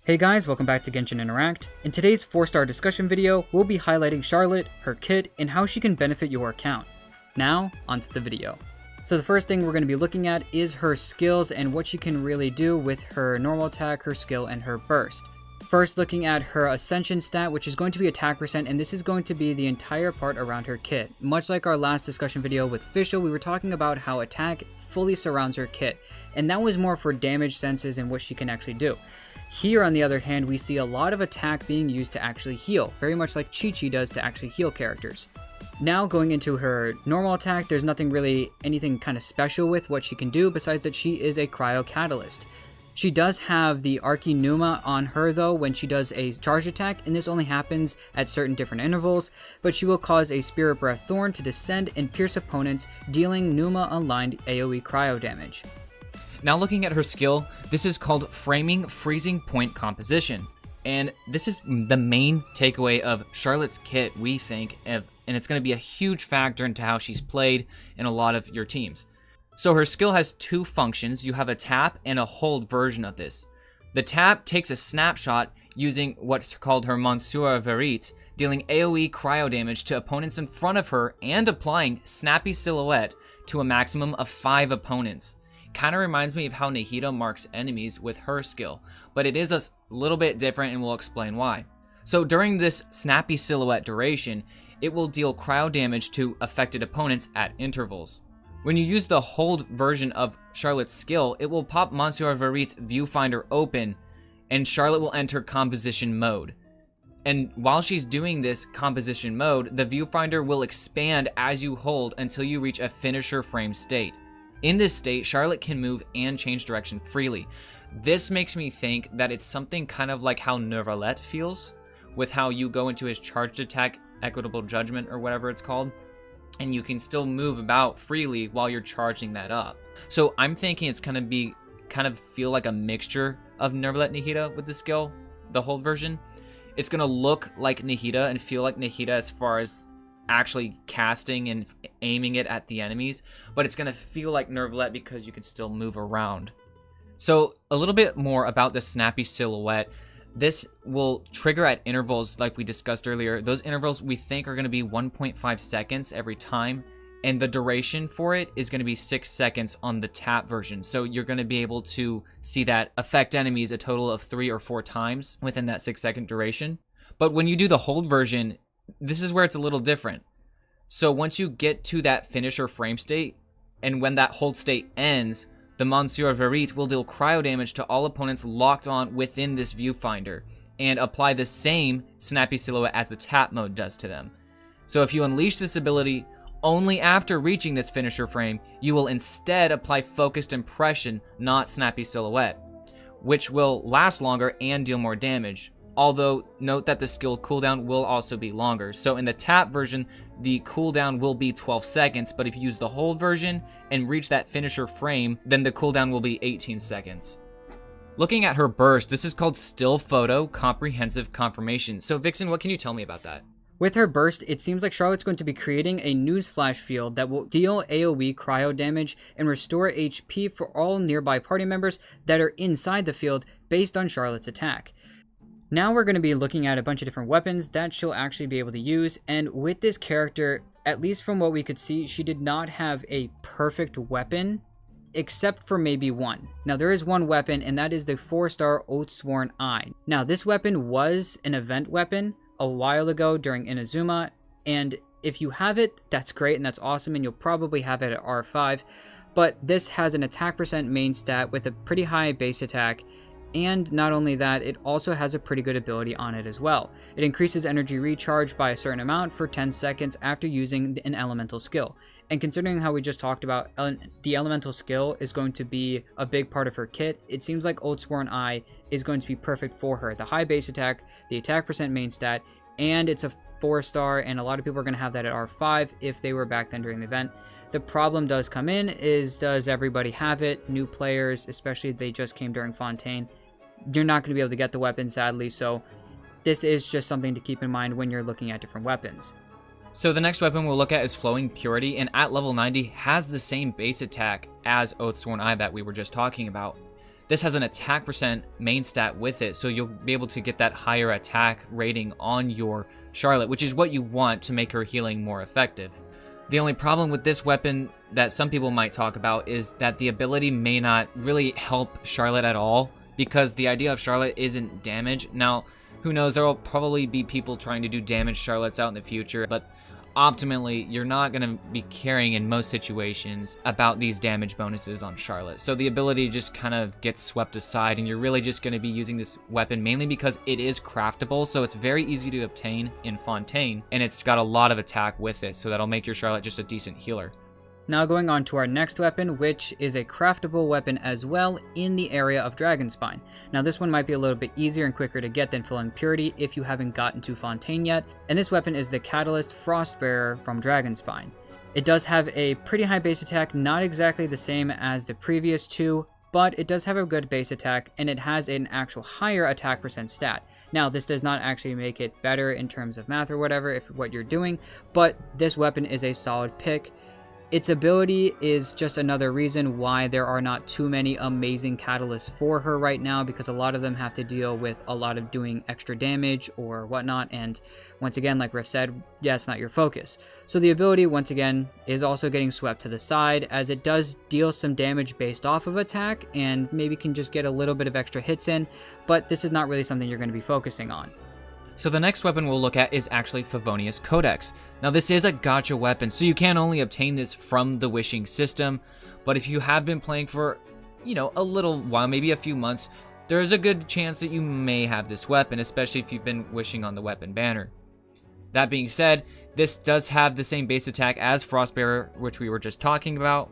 Hey guys, welcome back to Genshin Interact. In today's 4-star discussion video, we'll be highlighting Charlotte, her kit, and how she can benefit your account. Now, onto the video. So the first thing we're going to be looking at is her skills and what she can really do with her normal attack, her skill, and her burst. First, looking at her Ascension stat, which is going to be attack percent, and this is going to be the entire part around her kit. Much like our last discussion video with Fischl, we were talking about how attack fully surrounds her kit, and that was more for damage senses and what she can actually do. Here, on the other hand, we see a lot of attack being used to actually heal, very much like Chi-Chi does to actually heal characters. Now, going into her normal attack, there's anything kind of special with what she can do, besides that she is a Cryo Catalyst. She does have the Archi Pneuma on her though when she does a charge attack, and this only happens at certain different intervals, but she will cause a Spirit Breath Thorn to descend and pierce opponents, dealing Pneuma aligned AoE cryo damage. Now looking at her skill, this is called Framing Freezing Point Composition. And this is the main takeaway of Charlotte's kit, we think, and it's going to be a huge factor into how she's played in a lot of your teams. So her skill has two functions. You have a tap and a hold version of this. The tap takes a snapshot using what's called her Monsieur Verite, dealing AoE cryo damage to opponents in front of her and applying Snappy Silhouette to a maximum of 5 opponents. Kind of reminds me of how Nahida marks enemies with her skill, but it is a little bit different and we'll explain why. So during this Snappy Silhouette duration, it will deal cryo damage to affected opponents at intervals. When you use the hold version of Charlotte's skill, it will pop Monsieur Verite's viewfinder open, and Charlotte will enter composition mode. And while she's doing this composition mode, the viewfinder will expand as you hold until you reach a finisher frame state. In this state, Charlotte can move and change direction freely. This makes me think that it's something kind of like how Neuvillette feels, with how you go into his charged attack, Equitable Judgment, or whatever it's called, and you can still move about freely while you're charging that up. So I'm thinking it's gonna be kind of feel like a mixture of Neuvillette Nahida with the skill, the hold version. It's gonna look like Nahida and feel like Nahida as far as actually casting and aiming it at the enemies, but it's gonna feel like Neuvillette because you can still move around. So a little bit more about the Snappy Silhouette. This will trigger at intervals like we discussed earlier. Those intervals we think are going to be 1.5 seconds every time, and the duration for it is going to be 6 seconds on the tap version. So you're going to be able to see that affect enemies a total of 3 or 4 times within that 6-second duration. But when you do the hold version, this is where it's a little different. So once you get to that finisher frame state, and when that hold state ends, the Monsieur Verite will deal cryo damage to all opponents locked on within this viewfinder and apply the same Snappy Silhouette as the tap mode does to them. So if you unleash this ability only after reaching this finisher frame, you will instead apply Focused Impression, not Snappy Silhouette, which will last longer and deal more damage. Although, note that the skill cooldown will also be longer. So in the tap version, the cooldown will be 12 seconds, but if you use the hold version and reach that finisher frame, then the cooldown will be 18 seconds. Looking at her burst, this is called Still Photo Comprehensive Confirmation. So Vixen, what can you tell me about that? With her burst, it seems like Charlotte's going to be creating a newsflash field that will deal AoE cryo damage and restore HP for all nearby party members that are inside the field based on Charlotte's attack. Now we're going to be looking at a bunch of different weapons that she'll actually be able to use, and with this character, at least from what we could see, she did not have a perfect weapon, except for maybe one. Now there is one weapon, and that is the 4-star Oathsworn Eye. Now this weapon was an event weapon a while ago during Inazuma, and if you have it, that's great and that's awesome, and you'll probably have it at R5, but this has an attack percent main stat with a pretty high base attack. And not only that, it also has a pretty good ability on it as well. It increases energy recharge by a certain amount for 10 seconds after using an elemental skill. And considering how we just talked about the elemental skill is going to be a big part of her kit, it seems like Oathsworn Eye is going to be perfect for her. The high base attack, the attack percent main stat, and it's a 4-star, and a lot of people are going to have that at R5 if they were back then during the event. The problem does come in is, does everybody have it? New players, especially if they just came during Fontaine, you're not going to be able to get the weapon, sadly, so this is just something to keep in mind when you're looking at different weapons. So the next weapon we'll look at is Flowing Purity, and at level 90 has the same base attack as Oathsworn Eye that we were just talking about. this has an attack percent main stat with it, so you'll be able to get that higher attack rating on your Charlotte, which is what you want to make her healing more effective. The only problem with this weapon that some people might talk about is that the ability may not really help Charlotte at all, because the idea of Charlotte isn't damage. Now, who knows, there will probably be people trying to do damage Charlottes out in the future, but optimally, you're not going to be caring in most situations about these damage bonuses on Charlotte. So the ability just kind of gets swept aside, and you're really just going to be using this weapon mainly because it is craftable, so it's very easy to obtain in Fontaine, and it's got a lot of attack with it, so that'll make your Charlotte just a decent healer. Now going on to our next weapon, which is a craftable weapon as well in the area of Dragonspine. Now this one might be a little bit easier and quicker to get than Flowing Purity if you haven't gotten to Fontaine yet, and this weapon is the Catalyst Frostbearer from Dragonspine. It does have a pretty high base attack, not exactly the same as the previous two, but it does have a good base attack, and it has an actual higher attack percent stat. Now, this does not actually make it better in terms of math or whatever, if what you're doing, but this weapon is a solid pick. Its ability is just another reason why there are not too many amazing catalysts for her right now, because a lot of them have to deal with a lot of doing extra damage or whatnot, and once again, like Riff said, yeah, it's not your focus. So the ability, once again, is also getting swept to the side, as it does deal some damage based off of attack, and maybe can just get a little bit of extra hits in, but this is not really something you're going to be focusing on. So the next weapon we'll look at is actually Favonius Codex. Now this is a gacha weapon, so you can only obtain this from the wishing system, but if you have been playing for, a little while, maybe a few months, there is a good chance that you may have this weapon, especially if you've been wishing on the weapon banner. That being said, this does have the same base attack as Frostbearer, which we were just talking about,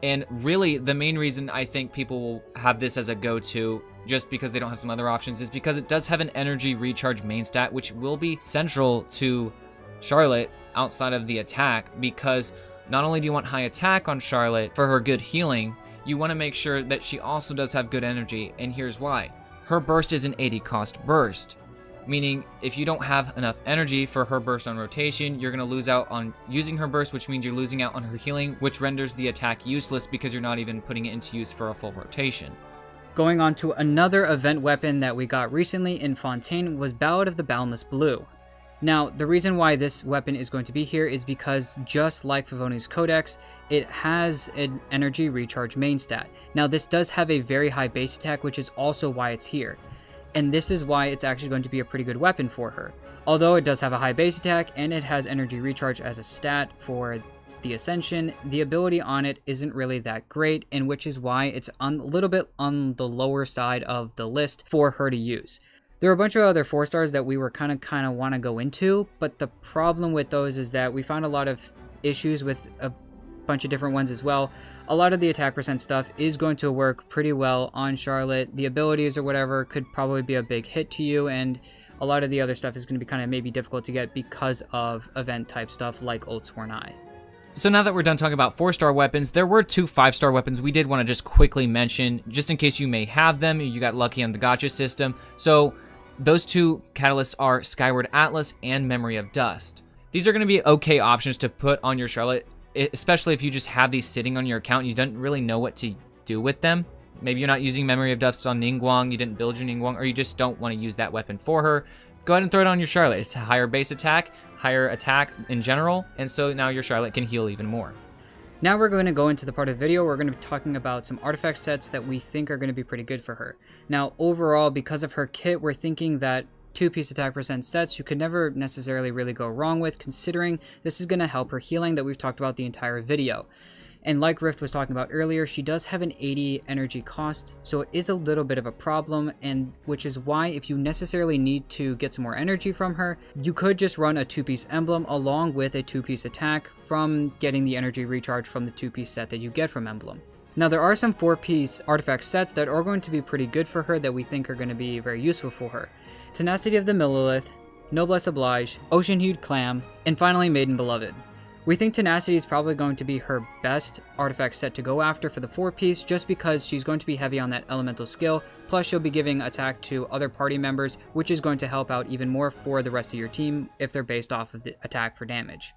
and really the main reason I think people will have this as a go-to just because they don't have some other options is because it does have an energy recharge main stat, which will be central to Charlotte outside of the attack, because not only do you want high attack on Charlotte for her good healing, you want to make sure that she also does have good energy, and here's why. Her burst is an 80 cost burst, meaning if you don't have enough energy for her burst on rotation, you're going to lose out on using her burst, which means you're losing out on her healing, which renders the attack useless because you're not even putting it into use for a full rotation. Going on to another event weapon that we got recently in Fontaine was Ballad of the Boundless Blue. Now, the reason why this weapon is going to be here is because, just like Favonius Codex, it has an energy recharge main stat. Now, this does have a very high base attack, which is also why it's here. And this is why it's actually going to be a pretty good weapon for her. Although it does have a high base attack, and it has energy recharge as a stat for the Ascension, the ability on it isn't really that great, and which is why it's a little bit on the lower side of the list for her to use. There are a bunch of other 4-stars that we were kind of want to go into, but the problem with those is that we found a lot of issues with a bunch of different ones as well. A lot of the attack percent stuff is going to work pretty well on Charlotte. The abilities or whatever could probably be a big hit to you, and a lot of the other stuff is going to be kind of maybe difficult to get because of event type stuff like Old Sworn Eye. So now that we're done talking about 4-star weapons, there were 2 5-star weapons we did want to just quickly mention, just in case you may have them, you got lucky on the gacha system. So those 2 catalysts are Skyward Atlas and Memory of Dust. These are going to be okay options to put on your Charlotte, especially if you just have these sitting on your account and you don't really know what to do with them. Maybe you're not using Memory of Dust on Ningguang, you didn't build your Ningguang, or you just don't want to use that weapon for her. Go ahead and throw it on your Charlotte. It's a higher base attack, higher attack in general, and so now your Charlotte can heal even more. Now we're going to go into the part of the video where we're going to be talking about some artifact sets that we think are going to be pretty good for her. Now overall, because of her kit, we're thinking that 2-piece attack percent sets you could never necessarily really go wrong with, considering this is going to help her healing that we've talked about the entire video. And like Rift was talking about earlier, she does have an 80 energy cost, so it is a little bit of a problem, and which is why if you necessarily need to get some more energy from her, you could just run a 2-piece emblem along with a 2-piece attack from getting the energy recharge from the 2-piece set that you get from emblem. Now there are some 4-piece artifact sets that are going to be pretty good for her that we think are going to be very useful for her. Tenacity of the Millilith, Noblesse Oblige, Ocean Hued Clam, and finally Maiden Beloved. We think Tenacity is probably going to be her best artifact set to go after for the 4-piece, just because she's going to be heavy on that elemental skill, plus she'll be giving attack to other party members, which is going to help out even more for the rest of your team if they're based off of the attack for damage.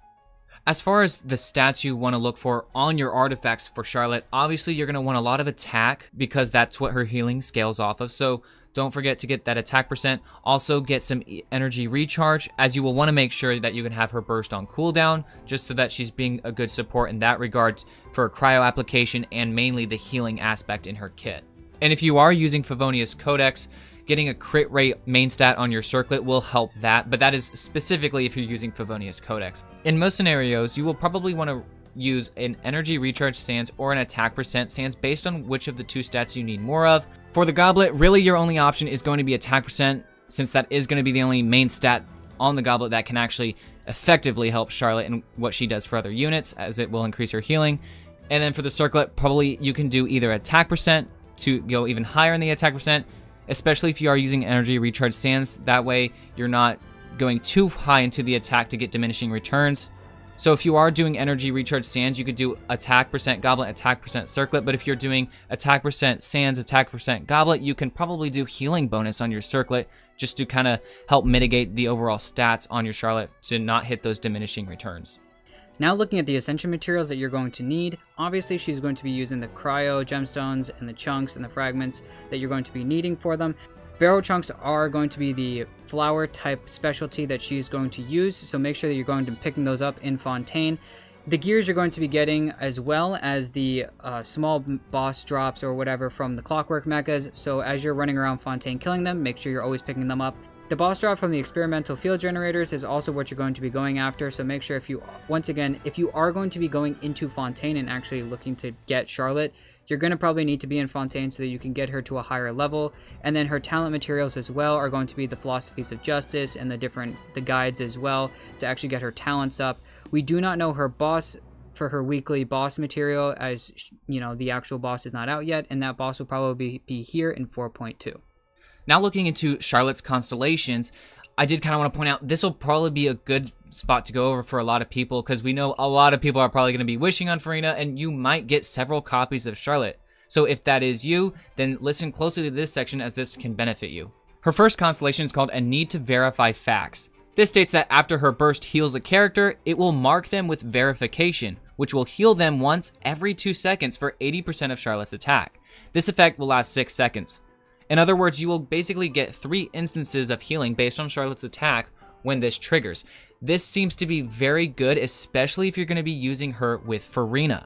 As far as the stats you want to look for on your artifacts for Charlotte, obviously you're going to want a lot of attack because that's what her healing scales off of. So don't forget to get that attack percent. Also get some energy recharge, as you will want to make sure that you can have her burst on cooldown, just so that she's being a good support in that regard for a cryo application and mainly the healing aspect in her kit. And if you are using Favonius Codex, getting a crit rate main stat on your circlet will help that, but that is specifically if you're using Favonius Codex. In most scenarios, you will probably want to use an energy recharge sans or an attack percent sans based on which of the two stats you need more of. For the goblet, really your only option is going to be attack percent, since that is going to be the only main stat on the goblet that can actually effectively help Charlotte in what she does for other units, as it will increase her healing. And then for the circlet, probably you can do either attack percent to go even higher in the attack percent, especially if you are using energy recharge sans. That way you're not going too high into the attack to get diminishing returns. So if you are doing energy recharge sans, you could do attack percent goblet, attack percent circlet. But if you're doing attack percent sans, attack percent goblet, you can probably do healing bonus on your circlet just to kind of help mitigate the overall stats on your Charlotte to not hit those diminishing returns. Now looking at the ascension materials that you're going to need, obviously she's going to be using the cryo gemstones and the chunks and the fragments that you're going to be needing for them. Barrel chunks are going to be the flower type specialty that she's going to use, so make sure that you're going to be picking those up in Fontaine. The gears you're going to be getting, as well as the small boss drops or whatever from the clockwork mechas, so as you're running around Fontaine killing them, make sure you're always picking them up. The boss drop from the experimental field generators is also what you're going to be going after, so make sure if you are going to be going into Fontaine and actually looking to get Charlotte, you're going to probably need to be in Fontaine so that you can get her to a higher level. And then her talent materials as well are going to be the philosophies of justice and the guides as well to actually get her talents up. We do not know her boss for her weekly boss material, as you know, the actual boss is not out yet, and that boss will probably be here in 4.2. Now looking into Charlotte's constellations, I did kind of want to point out this will probably be a good spot to go over for a lot of people, because we know a lot of people are probably going to be wishing on Furina, and you might get several copies of Charlotte. So if that is you, then listen closely to this section, as this can benefit you. Her first constellation is called A Need to Verify Facts. This states that after her burst heals a character, it will mark them with verification, which will heal them once every 2 seconds for 80% of Charlotte's attack. This effect will last 6 seconds. In other words, you will basically get 3 instances of healing based on Charlotte's attack when this triggers. This seems to be very good, especially if you're going to be using her with Furina.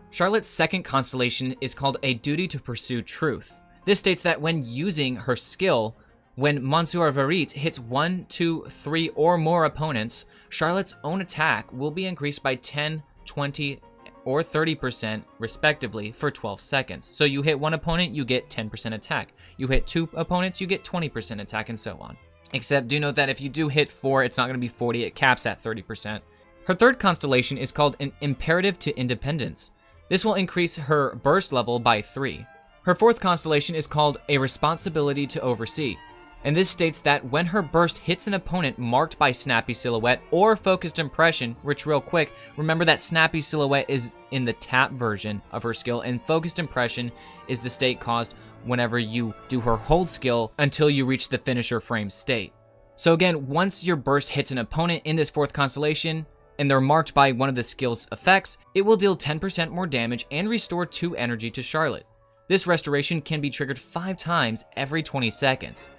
Charlotte's second constellation is called A Duty to Pursue Truth. This states that when using her skill, when Monsieur Verit hits 1, 2, 3 or more opponents, Charlotte's own attack will be increased by 10, 20, or 30% respectively for 12 seconds. So you hit 1 opponent, you get 10% attack. You hit 2 opponents, you get 20% attack, and so on. Except do note that if you do hit 4, it's not going to be 40, it caps at 30%. Her third constellation is called An Imperative to Independence. This will increase her burst level by 3. Her fourth constellation is called A Responsibility to Oversee. And this states that when her burst hits an opponent marked by Snappy Silhouette or Focused Impression, which real quick, remember that Snappy Silhouette is in the tap version of her skill, and Focused Impression is the state caused whenever you do her hold skill until you reach the finisher frame state. So again, once your burst hits an opponent in this fourth constellation, and they're marked by one of the skill's effects, it will deal 10% more damage and restore 2 energy to Charlotte. This restoration can be triggered 5 times every 20 seconds.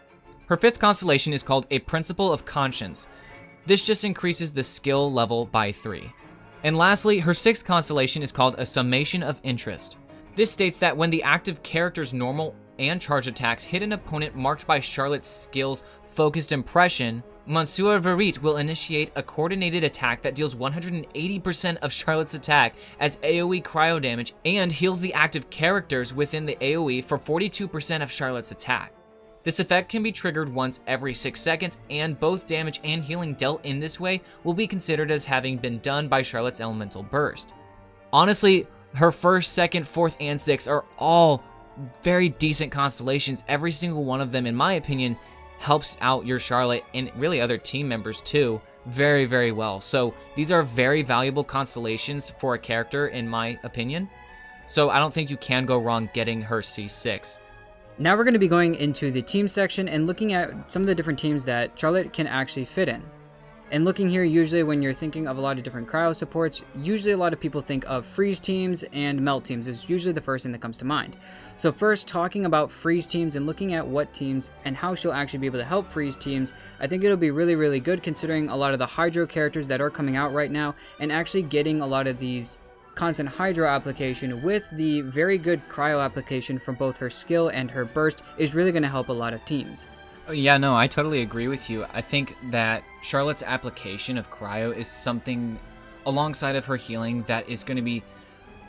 Her fifth constellation is called A Principle of Conscience. This just increases the skill level by 3. And lastly, her sixth constellation is called A Summation of Interest. This states that when the active character's normal and charge attacks hit an opponent marked by Charlotte's skill's Focused Impression, Monsieur Verit will initiate a coordinated attack that deals 180% of Charlotte's attack as AoE cryo damage and heals the active characters within the AoE for 42% of Charlotte's attack. This effect can be triggered once every 6 seconds, and both damage and healing dealt in this way will be considered as having been done by Charlotte's elemental burst. Honestly, her first, second, fourth, and sixth are all very decent constellations. Every single one of them, in my opinion, helps out your Charlotte and really other team members too very, very well. So these are very valuable constellations for a character, in my opinion. So I don't think you can go wrong getting her C6. Now we're going to be going into the team section and looking at some of the different teams that Charlotte can actually fit in. And looking here, usually when you're thinking of a lot of different cryo supports, usually a lot of people think of freeze teams and melt teams is usually the first thing that comes to mind. So first, talking about freeze teams and looking at what teams and how she'll actually be able to help freeze teams, I think it'll be really, really good considering a lot of the hydro characters that are coming out right now, and actually getting a lot of these constant hydro application with the very good cryo application from both her skill and her burst is really going to help a lot of teams. Yeah, no, I totally agree with you. I think that Charlotte's application of cryo is something alongside of her healing that is going to be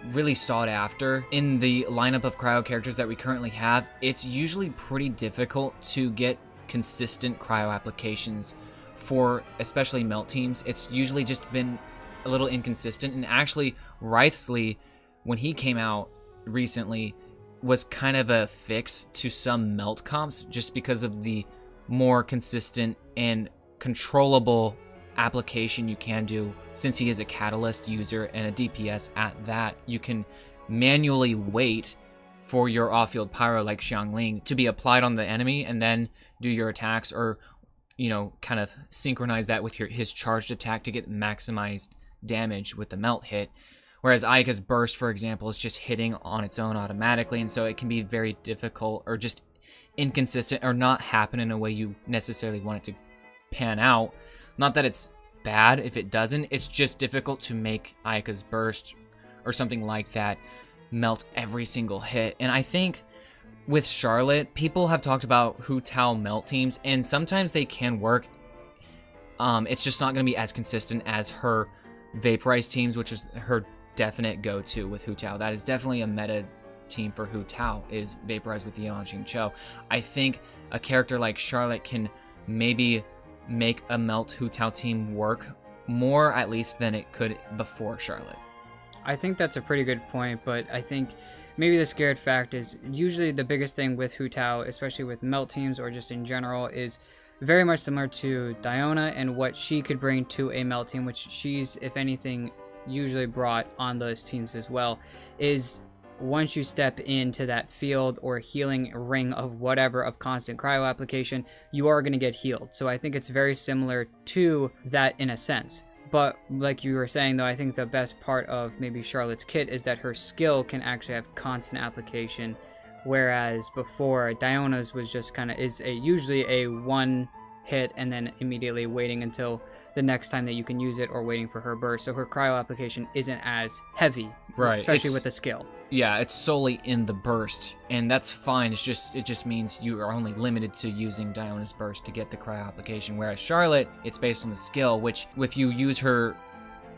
really sought after in the lineup of cryo characters that we currently have. It's usually pretty difficult to get consistent cryo applications for especially melt teams. It's usually just been a little inconsistent, and actually Wraithsley, when he came out recently, was kind of a fix to some melt comps just because of the more consistent and controllable application you can do. Since he is a catalyst user and a DPS at that, you can manually wait for your off-field pyro like Xiangling to be applied on the enemy and then do your attacks, or kind of synchronize that with his charged attack to get maximized damage with the melt hit. Whereas Ayaka's burst, for example, is just hitting on its own automatically, and so it can be very difficult or just inconsistent or not happen in a way you necessarily want it to pan out. Not that it's bad if it doesn't, it's just difficult to make Ayaka's burst or something like that melt every single hit. And I think with Charlotte, people have talked about Hu Tao melt teams, and sometimes they can work. It's just not going to be as consistent as her Vaporize teams, which is her definite go-to with Hu Tao. That is definitely a meta team for Hu Tao, is Vaporize with Yeon Jingcho. I think a character like Charlotte can maybe make a melt Hu Tao team work more, at least, than it could before Charlotte. I think that's a pretty good point, but I think maybe the scared fact is usually the biggest thing with Hu Tao, especially with melt teams or just in general, is very much similar to Diona and what she could bring to a melt team, which she's, if anything, usually brought on those teams as well, is once you step into that field or healing ring of whatever of constant cryo application, you are going to get healed. So I think it's very similar to that in a sense. But like you were saying, though, I think the best part of maybe Charlotte's kit is that her skill can actually have constant application, whereas before Diona's was just kind of usually a one hit and then immediately waiting until the next time that you can use it, or waiting for her burst. So her cryo application isn't as heavy, right? Especially with the skill. Yeah, it's solely in the burst, and that's fine. It just means you are only limited to using Diona's burst to get the cryo application. Whereas Charlotte, it's based on the skill, which if you use her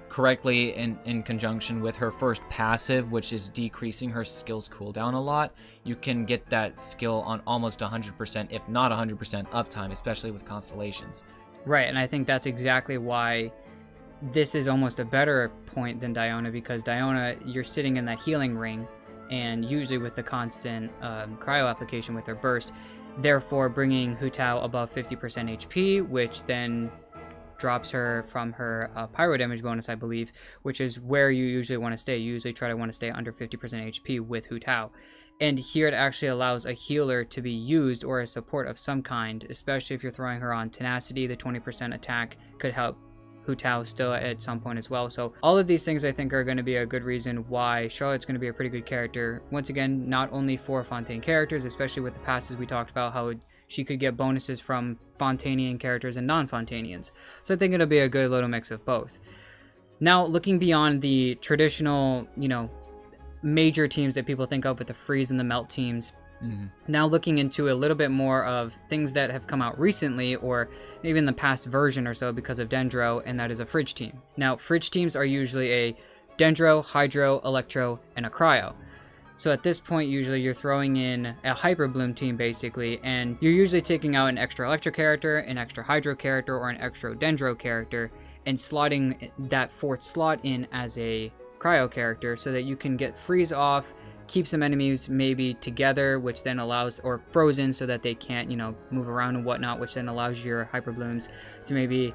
correctly in conjunction with her first passive, which is decreasing her skill's cooldown a lot, you can get that skill on almost 100%, if not 100% uptime, especially with Constellations. Right, and I think that's exactly why this is almost a better point than Diona, because Diona, you're sitting in that healing ring, and usually with the constant cryo application with her burst, therefore bringing Hu Tao above 50% HP, which then drops her from her pyro damage bonus, I believe, which is where you usually want to stay. You usually try to want to stay under 50% HP with Hu Tao. And here it actually allows a healer to be used, or a support of some kind, especially if you're throwing her on Tenacity. The 20% attack could help Hu Tao still at some point as well. So all of these things I think are going to be a good reason why Charlotte's going to be a pretty good character. Once again, not only for Fontaine characters, especially with the passes we talked about, how she could get bonuses from Fontainian characters and non-Fontainians. So I think it'll be a good little mix of both. Now, looking beyond the traditional, major teams that people think of with the freeze and the melt teams, now looking into a little bit more of things that have come out recently, or maybe in the past version or so because of Dendro, and that is a fridge team. Now, fridge teams are usually a Dendro, Hydro, Electro, and a Cryo. So at this point, usually you're throwing in a Hyper Bloom team, basically, and you're usually taking out an extra Electro character, an extra Hydro character, or an extra Dendro character, and slotting that fourth slot in as a Cryo character so that you can get freeze off, keep some enemies maybe together, which then allows, or frozen so that they can't, move around and whatnot, which then allows your Hyper Blooms to maybe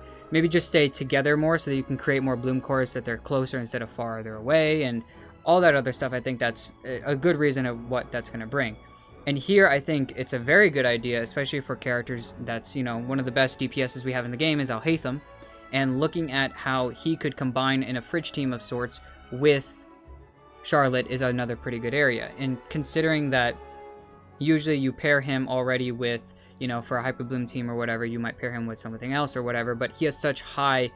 just stay together more so that you can create more Bloom cores that they're closer instead of farther away, and all that other stuff. I think that's a good reason of what that's going to bring. And here I think it's a very good idea, especially for characters that's, one of the best DPSs we have in the game is Alhaitham. And looking at how he could combine in a fridge team of sorts with Charlotte is another pretty good area. And considering that usually you pair him already with, you know, for a Hyper Bloom team or whatever, you might pair him with something else or whatever, but he has such high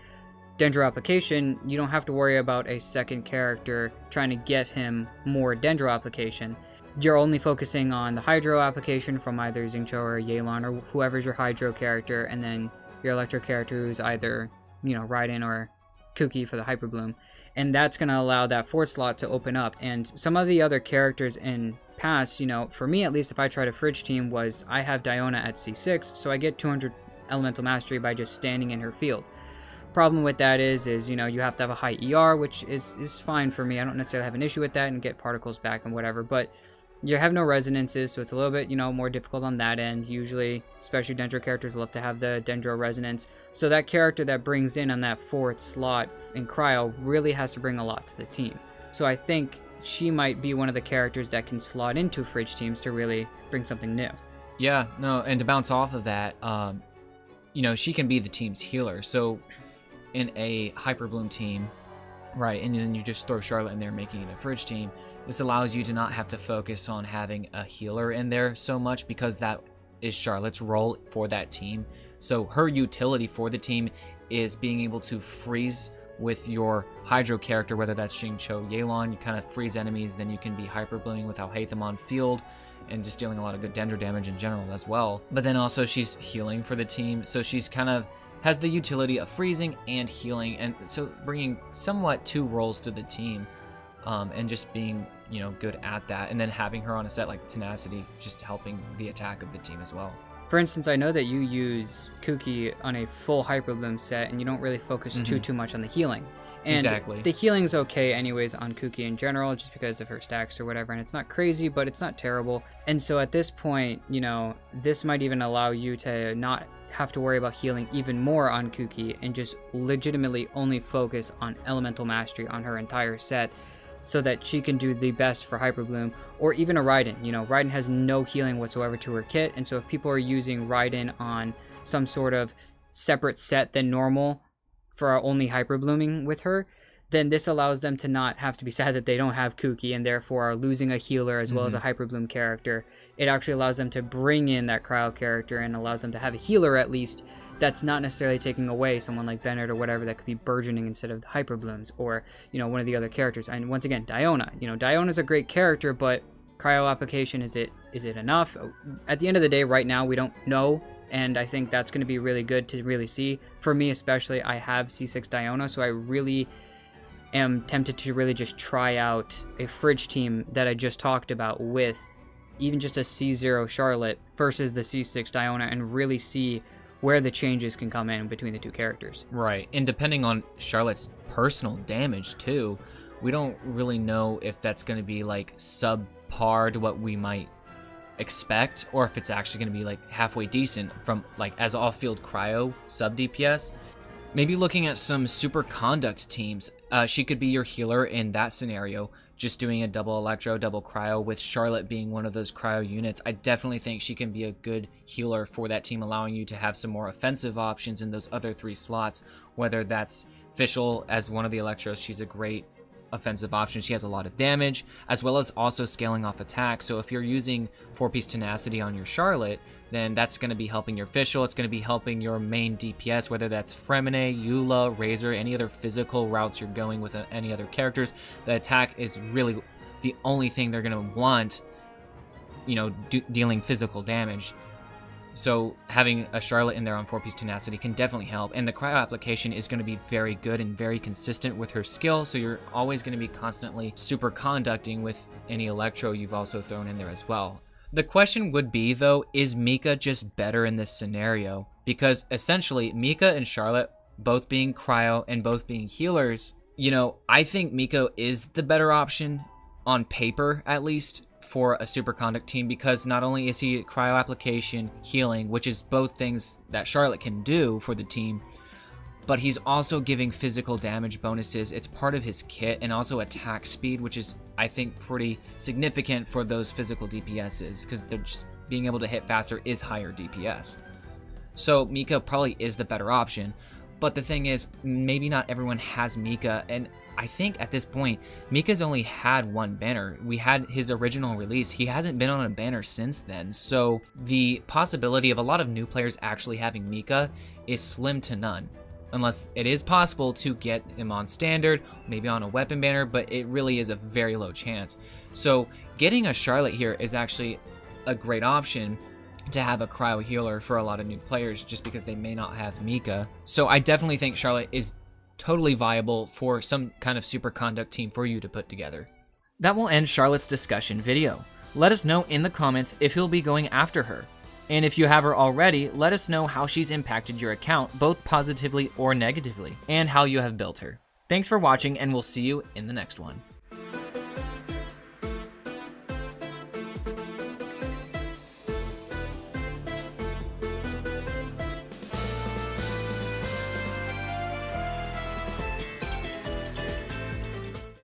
Dendro application, you don't have to worry about a second character trying to get him more Dendro application. You're only focusing on the Hydro application from either Xingqiu or Yelan or whoever's your Hydro character, and then your Electro character who's either, you know, Raiden or Kuki for the Hyper Bloom. And that's going to allow that fourth slot to open up. And some of the other characters in past, you know, for me at least, if I tried a fridge team, was I have Diona at C6, so I get 200 Elemental Mastery by just standing in her field. Problem with that is you know, you have to have a high ER, which is fine for me. I don't necessarily have an issue with that, and get particles back and whatever, but you have no resonances, so it's a little bit, you know, more difficult on that end. Usually, especially Dendro characters love to have the Dendro resonance. So that character that brings in on that fourth slot in Cryo really has to bring a lot to the team. So I think she might be one of the characters that can slot into fridge teams to really bring something new. Yeah, no, and to bounce off of that, you know, she can be the team's healer. So in a Hyper Bloom team, right, and then you just throw Charlotte in there, making it a fridge team. This allows you to not have to focus on having a healer in there so much, because that is Charlotte's role for that team. So her utility for the team is being able to freeze with your Hydro character, whether that's Xingqiu, Yelan. You kind of freeze enemies, then you can be Hyper Blooming with Alhaitham on field, and just dealing a lot of good Dendro damage in general as well. But then also she's healing for the team, so she's kind of has the utility of freezing and healing, and so bringing somewhat two roles to the team, and just being, you know, good at that. And then having her on a set like Tenacity, just helping the attack of the team as well. For instance, I know that you use Kuki on a full Hyper Bloom set, and you don't really focus too much on the healing. And exactly. The healing's okay anyways on Kuki in general, just because of her stacks or whatever, and it's not crazy, but it's not terrible. And so at this point, you know, this might even allow you to not have to worry about healing even more on Kuki, and just legitimately only focus on Elemental Mastery on her entire set, so that she can do the best for Hyper Bloom, or even a Raiden. You know, Raiden has no healing whatsoever to her kit, and so if people are using Raiden on some sort of separate set than normal for only Hyper Blooming with her, then this allows them to not have to be sad that they don't have Kuki and therefore are losing a healer as well as a Hyper Bloom character. It actually allows them to bring in that Cryo character and allows them to have a healer at least that's not necessarily taking away someone like Bennett or whatever that could be burgeoning instead of the Hyper Blooms, or, you know, one of the other characters. And once again, Diona. You know, Diona's a great character, but Cryo application, is it enough? At the end of the day, right now, we don't know. And I think that's going to be really good to really see. For me especially, I have C6 Diona, so I really am tempted to really just try out a fridge team that I just talked about with even just a C0 Charlotte versus the C6 Diona, and really see where the changes can come in between the two characters. Right, and depending on Charlotte's personal damage too, we don't really know if that's going to be like subpar to what we might expect, or if it's actually going to be like halfway decent from like as off-field Cryo sub-DPS. Maybe looking at some super conduct teams. She could be your healer in that scenario, just doing a double Electro, double Cryo, with Charlotte being one of those Cryo units. I definitely think she can be a good healer for that team, allowing you to have some more offensive options in those other three slots, whether that's Fischl as one of the Electros. She's a great offensive option. She has a lot of damage, as well as also scaling off attack. So if you're using 4-piece Tenacity on your Charlotte, then that's going to be helping your Fischl. It's going to be helping your main DPS, whether that's Fremine, Eula, Razor, any other physical routes you're going with any other characters. The attack is really the only thing they're going to want, you know, dealing physical damage. So having a Charlotte in there on 4-piece Tenacity can definitely help. And the Cryo application is going to be very good and very consistent with her skill, so you're always going to be constantly super conducting with any Electro you've also thrown in there as well. The question would be, though, is Mika just better in this scenario? Because essentially, Mika and Charlotte both being Cryo and both being healers, you know, I think Mika is the better option on paper, at least, for a super conduct team, because not only is he Cryo application, healing, which is both things that Charlotte can do for the team, but he's also giving physical damage bonuses. It's part of his kit, and also attack speed, which is, I think, pretty significant for those physical DPSs, because they're just being able to hit faster is higher DPS. So Mika probably is the better option, But the thing is, maybe not everyone has Mika, and I think at this point, Mika's only had one banner. We had his original release. He hasn't been on a banner since then. So the possibility of a lot of new players actually having Mika is slim to none. Unless it is possible to get him on standard, maybe on a weapon banner, but it really is a very low chance. So getting a Charlotte here is actually a great option to have a cryo healer for a lot of new players just because they may not have Mika. So I definitely think Charlotte is totally viable for some kind of super conduct team for you to put together. That will end Charlotte's discussion video. Let us know in the comments if you'll be going after her. And if you have her already, let us know how she's impacted your account, both positively or negatively, and how you have built her. Thanks for watching, and we'll see you in the next one.